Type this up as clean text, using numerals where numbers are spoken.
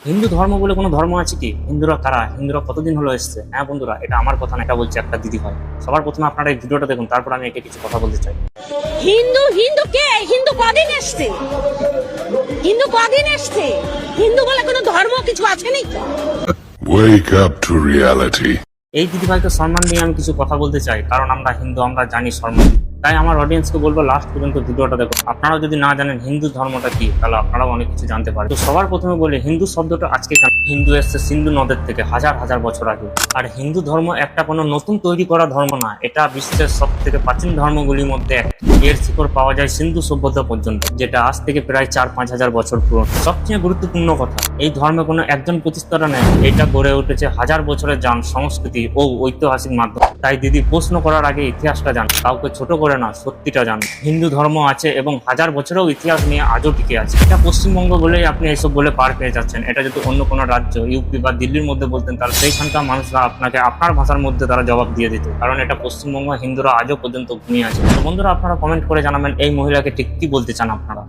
হিন্দু ধর্ম বলে কোনো ধর্ম আছে কি? হিন্দুরা কারা? হিন্দুরা কতদিন হলো এসছে? হ্যাঁ বন্ধুরা, এটা আমার কথা না, এটা বলছে একটা দিদি হয়। সবার প্রথমে আপনারা এই ভিডিওটা দেখুন, তারপর আমি একে কিছু কথা বলতে চাই। হিন্দু হিন্দু কে? হিন্দু কদিন এসছে? হিন্দু কদিন এসছে? হিন্দু বলে কোনো ধর্ম কিছু আছে নাকি? Wake up to reality. এই দিদিভাইকে সম্মান দিয়ে আমি কিছু কথা বলতে চাই, কারণ আমরা হিন্দু, আমরা জানি সম্মান। তাই আমার অডিয়েন্সকে বলবো লাস্ট পর্যন্ত ভিডিওটা দেখো। আপনারা যদি না জানেন হিন্দু ধর্মটা কি, তাহলে আপনারাও অনেক কিছু জানতে পারেন। তো সবার প্রথমে বলি, হিন্দু শব্দটা আজকে কেন? হিন্দু এসছে সিন্ধু নদের থেকে হাজার হাজার বছর আগে। আর হিন্দু ধর্ম একটা কোনো নতুন তৈরি করা ধর্ম না, এটা বিশ্বের সব থেকে প্রাচীন ধর্মগুলির মধ্যে একটা। এর শিকড় পাওয়া যায় সিন্ধু সভ্যতা পর্যন্ত, যেটা আজ থেকে প্রায় 4-5 হাজার বছর পুরনো। সবচেয়ে গুরুত্বপূর্ণ কথা, এই ধর্মে কোনো একজন প্রতিষ্ঠাতা নেই, এটা গড়ে উঠেছে হাজার বছরের জান সংস্কৃতি ও ঐতিহাসিক মাধ্যম। তাই দিদি প্রশ্ন করার আগে ইতিহাসটা জান, কাউকে ছোট করে না, সত্যিটা জান। হিন্দু ধর্ম আছে এবং হাজার বছরেও ইতিহাস নিয়ে আজও টিকে আছে। এটা পশ্চিমবঙ্গ বলেই আপনি এইসব বলে পার পেয়ে যাচ্ছেন। এটা যদি অন্য কোনো রাজ্য, ইউপি বা দিল্লির মধ্যে বলতেন, তাহলে সেইখানকার মানুষরা আপনাকে আপনার ভাষার মধ্যে তারা জবাব দিয়ে দিত, কারণ এটা পশ্চিমবঙ্গ, হিন্দুরা আজও পর্যন্ত ঘুমিয়ে আছে। তো বন্ধুরা, আপনারা কমেন্ট করে জানাবেন এই মহিলাকে ঠিক কি বলতে চান আপনারা।